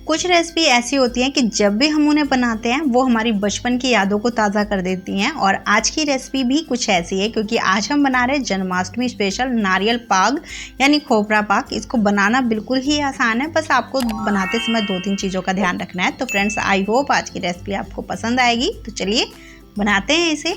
कुछ रेसिपी ऐसी होती हैं कि जब भी हम उन्हें बनाते हैं वो हमारी बचपन की यादों को ताज़ा कर देती हैं। और आज की रेसिपी भी कुछ ऐसी है, क्योंकि आज हम बना रहे हैं जन्माष्टमी स्पेशल नारियल पाक यानी खोपरा पाक। इसको बनाना बिल्कुल ही आसान है, बस आपको बनाते समय 2-3 चीज़ों का ध्यान रखना है। तो फ्रेंड्स, आई होप आज की रेसिपी आपको पसंद आएगी। तो चलिए बनाते हैं इसे।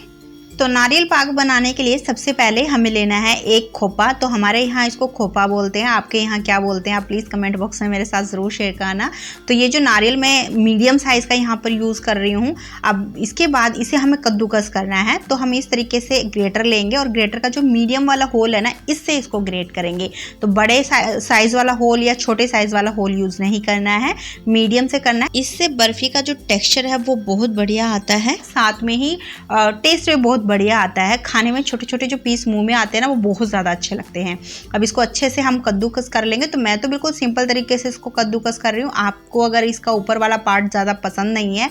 तो नारियल पाक बनाने के लिए सबसे पहले हमें लेना है एक खोपा। तो हमारे यहाँ इसको खोपा बोलते हैं, आपके यहाँ क्या बोलते हैं आप प्लीज़ कमेंट बॉक्स में मेरे साथ ज़रूर शेयर करना। तो ये जो नारियल मैं मीडियम साइज़ का यहाँ पर यूज़ कर रही हूँ। अब इसके बाद इसे हमें कद्दूकस करना है। तो हम इस तरीके से ग्रेटर लेंगे और ग्रेटर का जो मीडियम वाला होल है ना, इससे इसको ग्रेट करेंगे। तो बड़े साइज़ वाला होल या छोटे साइज़ वाला होल यूज़ नहीं करना है, मीडियम से करना है। इससे बर्फ़ी का जो टेक्स्चर है वो बहुत बढ़िया आता है, साथ में ही टेस्ट भी बहुत बढ़िया आता है। खाने में छोटे छोटे जो पीस मुंह में आते हैं ना, वो बहुत ज़्यादा अच्छे लगते हैं। अब इसको अच्छे से हम कद्दूकस कर लेंगे। तो मैं तो बिल्कुल सिंपल तरीके से इसको कद्दूकस कर रही हूँ। आपको अगर इसका ऊपर वाला पार्ट ज़्यादा पसंद नहीं है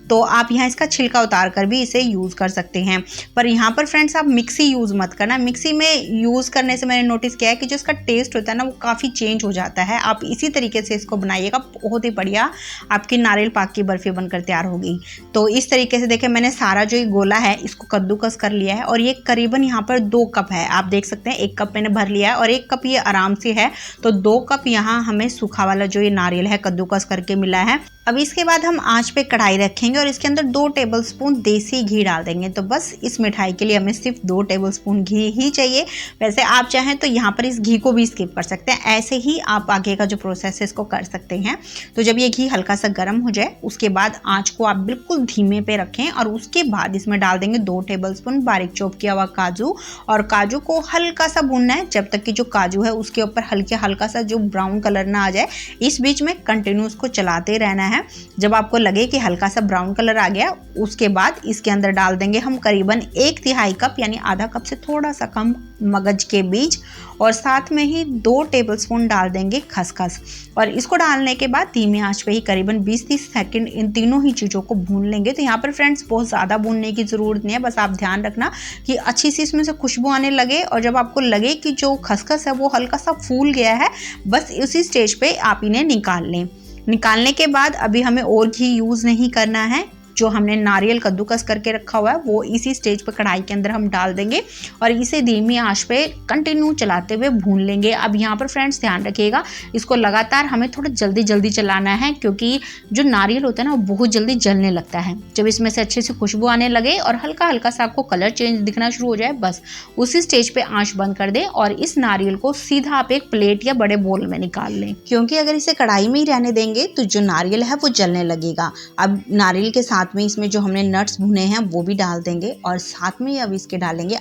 तो आप यहाँ इसका छिलका उतार कर भी इसे यूज़ कर सकते हैं। पर यहाँ पर फ्रेंड्स आप मिक्सी यूज़ मत करना। मिक्सी में यूज़ करने से मैंने नोटिस किया है कि जो इसका टेस्ट होता है ना, वो काफ़ी चेंज हो जाता है। आप इसी तरीके से इसको बनाइएगा, बहुत ही बढ़िया आपकी नारियल पाक की बर्फ़ी बनकर तैयार होगी। तो इस तरीके से देखिए, मैंने सारा जो ये गोला है इसको कद्दूकस कर लिया है और ये करीबन यहाँ पर 2 कप है। आप देख सकते हैं 1 कप मैंने भर लिया है और 1 कप ये आराम से है। तो 2 कप यहाँ हमें सूखा वाला जो ये नारियल है कद्दूकस करके मिला है। अब इसके बाद हम आंच पे कढ़ाई रखेंगे और इसके अंदर 2 टेबलस्पून देसी घी डाल देंगे। तो बस इस मिठाई के लिए हमें सिर्फ 2 टेबलस्पून घी ही चाहिए। वैसे आप चाहें तो यहाँ पर इस घी को भी स्किप कर सकते हैं, ऐसे ही आप आगे का जो प्रोसेस है इसको कर सकते हैं। तो जब ये घी हल्का सा गर्म हो जाए उसके बाद आंच को आप बिल्कुल धीमे पे रखें और उसके बाद इसमें डाल देंगे 2 टेबलस्पून बारीक चॉप किया हुआ काजू। और काजू को हल्का सा भूनना है जब तक कि जो काजू है उसके ऊपर हल्का सा जो ब्राउन कलर ना आ जाए। इस बीच में कंटिन्यू उसको चलाते रहना है। जब आपको लगे कि हल्का सा ब्राउन कलर आ गया, उसके बाद इसके अंदर डाल देंगे हम करीबन 1/3 कप यानी आधा कप से थोड़ा सा कम मगज के बीज और साथ में ही 2 टेबलस्पून डाल देंगे खसखस। और इसको डालने के बाद धीमी आंच पे ही करीबन 20-30 सेकंड इन तीनों ही चीज़ों को भून लेंगे। तो यहाँ पर फ्रेंड्स बहुत ज़्यादा भूनने की ज़रूरत नहीं है, बस आप ध्यान रखना कि अच्छी सी इसमें से खुशबू आने लगे और जब आपको लगे कि जो खसखस है वो हल्का सा फूल गया है, बस उसी स्टेज पे आप इन्हें निकाल लें। निकालने के बाद अभी हमें और घी यूज़ नहीं करना है। जो हमने नारियल कद्दूकस करके रखा हुआ है वो इसी स्टेज पर कढ़ाई के अंदर हम डाल देंगे और इसे धीमी आंच पे कंटिन्यू चलाते हुए भून लेंगे। अब यहाँ पर फ्रेंड्स ध्यान रखिएगा, इसको लगातार हमें थोड़ा जल्दी चलाना है, क्योंकि जो नारियल होता है ना वो बहुत जल्दी जलने लगता है। जब इसमें से अच्छे से खुशबू आने लगे और हल्का सा आपको कलर चेंज दिखना शुरू हो जाए, बस उसी स्टेज पे आंच बंद कर दें और इस नारियल को सीधा आप एक प्लेट या बड़े बोल में निकाल लें, क्योंकि अगर इसे कढ़ाई में ही रहने देंगे तो जो नारियल है वो जलने लगेगा। अब नारियल के साथ में इसमें जो हमने नट्स भुने हैं वो भी डाल देंगे और साथ में अब इसके डालेंगे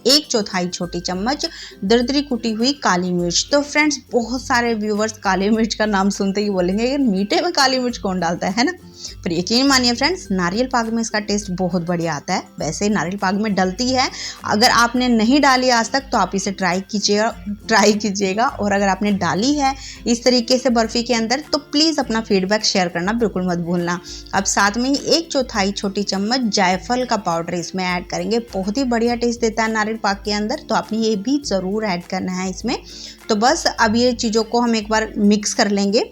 1/4 छोटी चम्मच दरदरी कुटी हुई काली मिर्च। तो फ्रेंड्स बहुत सारे व्यूवर्स काली मिर्च का नाम सुनते ही बोलेंगे कि मीठे में काली मिर्च कौन डालता है ना। पर यकीन मानिए फ्रेंड्स, नारियल पाक में इसका टेस्ट बहुत बढ़िया आता है। वैसे नारियल पाक में डलती है, अगर आपने नहीं डाली आज तक तो आप इसे ट्राई कीजिएगा और अगर आपने डाली है इस तरीके से बर्फ़ी के अंदर तो प्लीज़ अपना फीडबैक शेयर करना बिल्कुल मत भूलना। अब साथ में ही 1/4 छोटी चम्मच जायफल का पाउडर इसमें ऐड करेंगे, बहुत ही बढ़िया टेस्ट देता है नारियल पाक के अंदर। तो आपने ये भी ज़रूर ऐड करना है इसमें। तो बस अब ये चीज़ों को हम एक बार मिक्स कर लेंगे।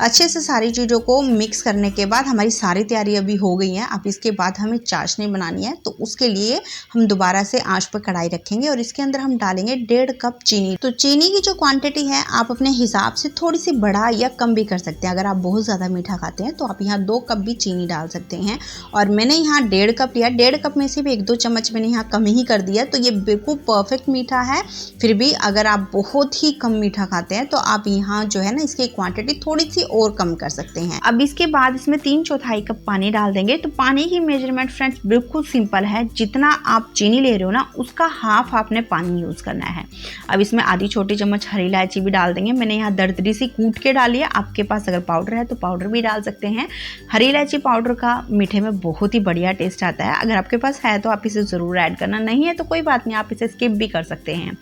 अच्छे से सारी चीज़ों को मिक्स करने के बाद हमारी सारी तैयारी अभी हो गई है। अब इसके बाद हमें चाशनी बनानी है, तो उसके लिए हम दोबारा से आंच पर कढ़ाई रखेंगे और इसके अंदर हम डालेंगे 1.5 कप चीनी। तो चीनी की जो क्वांटिटी है आप अपने हिसाब से थोड़ी सी बढ़ा या कम भी कर सकते हैं। अगर आप बहुत ज़्यादा मीठा खाते हैं तो आप यहाँ 2 कप भी चीनी डाल सकते हैं और मैंने यहाँ 1.5 कप लिया। 1.5 कप में से भी 1-2 चम्मच मैंने यहाँ कम ही कर दिया। तो ये बिल्कुल परफेक्ट मीठा है। फिर भी अगर आप बहुत ही कम मीठा खाते हैं तो आप यहाँ जो है ना इसकी क्वांटिटी थोड़ी सी और कम कर सकते हैं। अब इसके बाद इसमें 3/4 कप पानी डाल देंगे। तो पानी की मेजरमेंट फ्रेंड्स बिल्कुल सिंपल है, जितना आप चीनी ले रहे हो ना उसका हाफ आपने पानी यूज करना है। अब इसमें आधी छोटी चम्मच हरी इलायची भी डाल देंगे। मैंने यहाँ दरदरी सी कूट के डाली है, आपके पास अगर पाउडर है तो पाउडर भी डाल सकते हैं। हरी इलायची पाउडर का मीठे में बहुत ही बढ़िया टेस्ट आता है। अगर आपके पास है तो आप इसे ज़रूर ऐड करना, नहीं है तो कोई बात नहीं, आप इसे स्किप भी कर सकते हैं।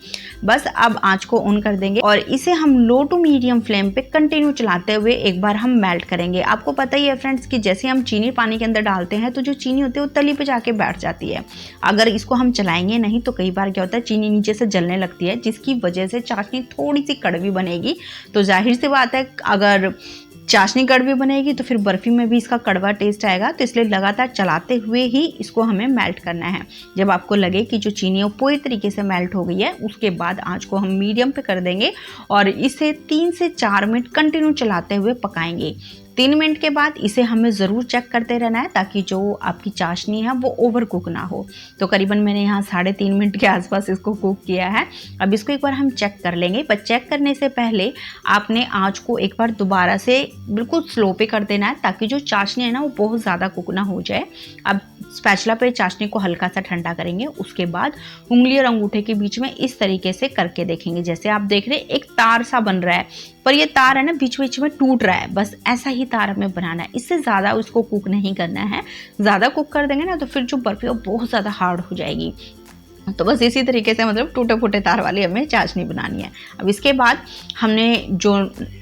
बस अब आँच को ऑन कर देंगे और इसे हम लो टू मीडियम फ्लेम पे कंटिन्यू चलाते हुए एक बार हम मेल्ट करेंगे। आपको पता ही है फ्रेंड्स कि जैसे हम चीनी पानी के अंदर डालते हैं तो जो चीनी होती है वो तली पे जाके बैठ जाती है। अगर इसको हम चलाएंगे नहीं तो कई बार क्या होता है चीनी नीचे से जलने लगती है, जिसकी वजह से चाशनी थोड़ी सी कड़वी बनेगी। तो जाहिर सी बात है अगर चाशनी कड़वी बनेगी तो फिर बर्फ़ी में भी इसका कड़वा टेस्ट आएगा। तो इसलिए लगातार चलाते हुए ही इसको हमें मेल्ट करना है। जब आपको लगे कि जो चीनी है वो पूरी तरीके से मेल्ट हो गई है, उसके बाद आंच को हम मीडियम पे कर देंगे और इसे 3 से 4 मिनट कंटिन्यू चलाते हुए पकाएंगे। 3 मिनट के बाद इसे हमें ज़रूर चेक करते रहना है ताकि जो आपकी चाशनी है वो ओवर कुक ना हो। तो करीबन मैंने यहाँ 3.5 मिनट के आसपास इसको कुक किया है। अब इसको एक बार हम चेक कर लेंगे, पर चेक करने से पहले आपने आंच को एक बार दोबारा से बिल्कुल स्लो पे कर देना है ताकि जो चाशनी है ना वो बहुत ज़्यादा कुक ना हो जाए। अब स्पैचुला पे चाशनी को हल्का सा ठंडा करेंगे, उसके बाद उंगली और अंगूठे के बीच में इस तरीके से करके देखेंगे। जैसे आप देख रहे हैं एक तार सा बन रहा है, पर ये तार है ना बीच बीच में टूट रहा है, बस ऐसा ही तार हमें बनाना है। इससे ज़्यादा उसको कुक नहीं करना है। ज़्यादा कुक कर देंगे ना तो फिर जो बर्फ़ी है वो बहुत ज़्यादा हार्ड हो जाएगी। तो बस इसी तरीके से मतलब टूटे फूटे तार वाली हमें चाशनी बनानी है। अब इसके बाद हमने जो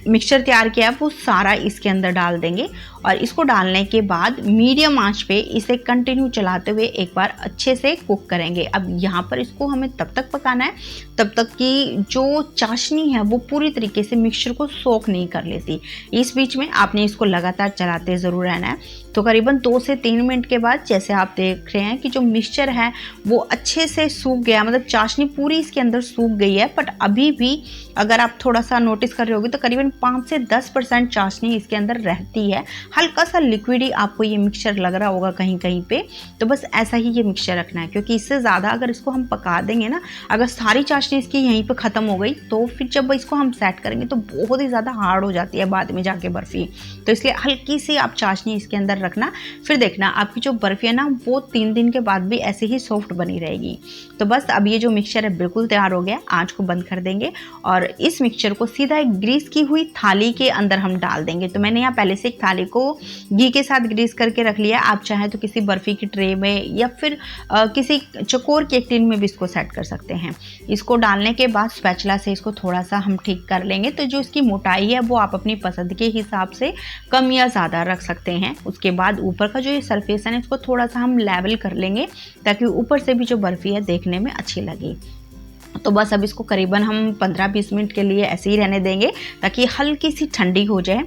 मिक्सचर तैयार किया है वो सारा इसके अंदर डाल देंगे और इसको डालने के बाद मीडियम आंच पे इसे कंटिन्यू चलाते हुए एक बार अच्छे से कुक करेंगे। अब यहाँ पर इसको हमें तब तक पकाना है तब तक कि जो चाशनी है वो पूरी तरीके से मिक्सचर को सोख नहीं कर लेती। इस बीच में आपने इसको लगातार चलाते ज़रूर रहना है। तो करीबन 2 से 3 मिनट के बाद जैसे आप देख रहे हैं कि जो मिक्सचर है वो अच्छे से सूख गया, मतलब चाशनी पूरी इसके अंदर सूख गई है। बट अभी भी अगर आप थोड़ा सा नोटिस कर रहे होगे तो करीबन 5 से 10% चाशनी इसके अंदर रहती है। हल्का सा लिक्विडी आपको ये मिक्सचर लग रहा होगा कहीं कहीं पे, तो बस ऐसा ही ये मिक्सचर रखना है, क्योंकि इससे ज़्यादा अगर इसको हम पका देंगे ना, अगर सारी चाशनी इसकी यहीं पे ख़त्म हो गई तो फिर जब इसको हम सेट करेंगे तो बहुत ही ज़्यादा हार्ड हो जाती है बाद में जाके बर्फ़ी। तो इसलिए हल्की सी आप चाशनी इसके अंदर रखना, फिर देखना आपकी जो बर्फ़ी है ना वो 3 दिन के बाद भी ऐसे ही सॉफ्ट बनी रहेगी। तो बस अब ये जो मिक्सचर है बिल्कुल तैयार हो गया। आँच को बंद कर देंगे और इस मिक्सचर को सीधा एक ग्रीस की हुई थाली के अंदर हम डाल देंगे। तो मैंने यहाँ पहले से एक थाली को घी के साथ ग्रीस करके रख लिया। आप चाहें तो किसी बर्फ़ी की ट्रे में या फिर किसी चकोर के टिन में भी इसको सेट कर सकते हैं। इसको डालने के बाद स्पैचुला से इसको थोड़ा सा हम ठीक कर लेंगे। तो जो इसकी मोटाई है वो आप अपनी पसंद के हिसाब से कम या ज़्यादा रख सकते हैं। उसके बाद ऊपर का जो ये सरफेस है इसको थोड़ा सा हम लेवल कर लेंगे ताकि ऊपर से भी जो बर्फ़ी है देखने में अच्छी लगे। तो बस अब इसको करीबन हम 15-20 मिनट के लिए ऐसे ही रहने देंगे ताकि हल्की सी ठंडी हो जाए।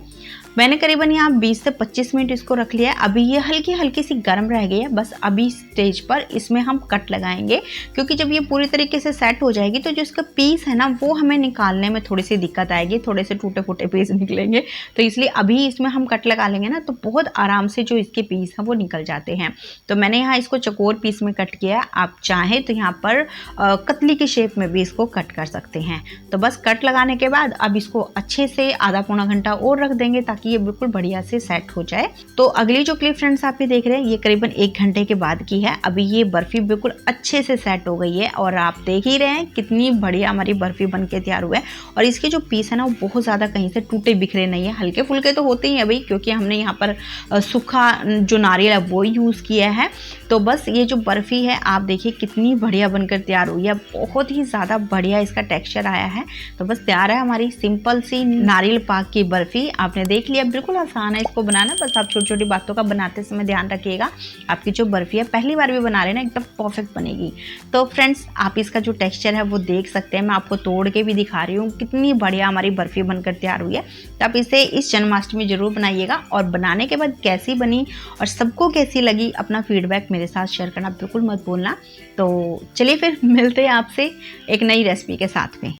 मैंने करीबन यहाँ 20 से 25 मिनट इसको रख लिया है। अभी ये हल्की हल्की सी गर्म रह गई है। बस अभी स्टेज पर इसमें हम कट लगाएंगे, क्योंकि जब ये पूरी तरीके से सेट हो जाएगी तो जो इसका पीस है ना वो हमें निकालने में थोड़ी सी दिक्कत आएगी, थोड़े से टूटे फूटे पीस निकलेंगे। तो इसलिए अभी इसमें हम कट लगा लेंगे ना तो बहुत आराम से जो इसके पीस हैं वो निकल जाते हैं। तो मैंने यहाँ इसको चकोर पीस में कट किया है। आप चाहें तो यहाँ पर कतली की शेप में भी इसको कट कर सकते हैं। तो बस कट लगाने के बाद अब इसको अच्छे से आधा पौना घंटा और रख देंगे ताकि ये बिल्कुल बढ़िया से सेट हो जाए। तो अगली जो क्लिप फ्रेंड्स आप ये देख रहे हैं ये करीबन 1 घंटे के बाद की है। अभी ये बर्फ़ी बिल्कुल अच्छे से सेट हो गई है और आप देख ही रहे हैं कितनी बढ़िया हमारी बर्फ़ी बनके तैयार हुआ है। और इसके जो पीस है ना वो बहुत ज़्यादा कहीं से टूटे बिखरे नहीं है, हल्के फुल्के तो होते ही हैं भाई, क्योंकि हमने यहाँ पर सूखा जो नारियल है वो यूज़ किया है। तो बस ये जो बर्फ़ी है आप देखिए कितनी बढ़िया बनकर तैयार हुई है, बहुत ही ज़्यादा बढ़िया इसका टेक्सचर आया है। तो बस तैयार है हमारी सिंपल सी नारियल पाक की बर्फ़ी। आपने देख लिया बिल्कुल आसान है इसको बनाना, बस आप छोटी छोटी बातों का बनाते समय ध्यान रखिएगा। आपकी जो बर्फ़ी है पहली बार भी बना रहे हैं ना एकदम परफेक्ट बनेगी। तो फ्रेंड्स आप इसका जो टेक्सचर है वो देख सकते हैं, मैं आपको तोड़ के भी दिखा रही हूँ कितनी बढ़िया हमारी बर्फ़ी बनकर तैयार हुई है। तो आप इसे इस जन्माष्टमी जरूर बनाइएगा और बनाने के बाद कैसी बनी और सबको कैसी लगी अपना फीडबैक मेरे साथ शेयर करना बिल्कुल मत भूलना। तो चलिए फिर मिलते हैं आपसे एक नई रेसिपी के साथ में।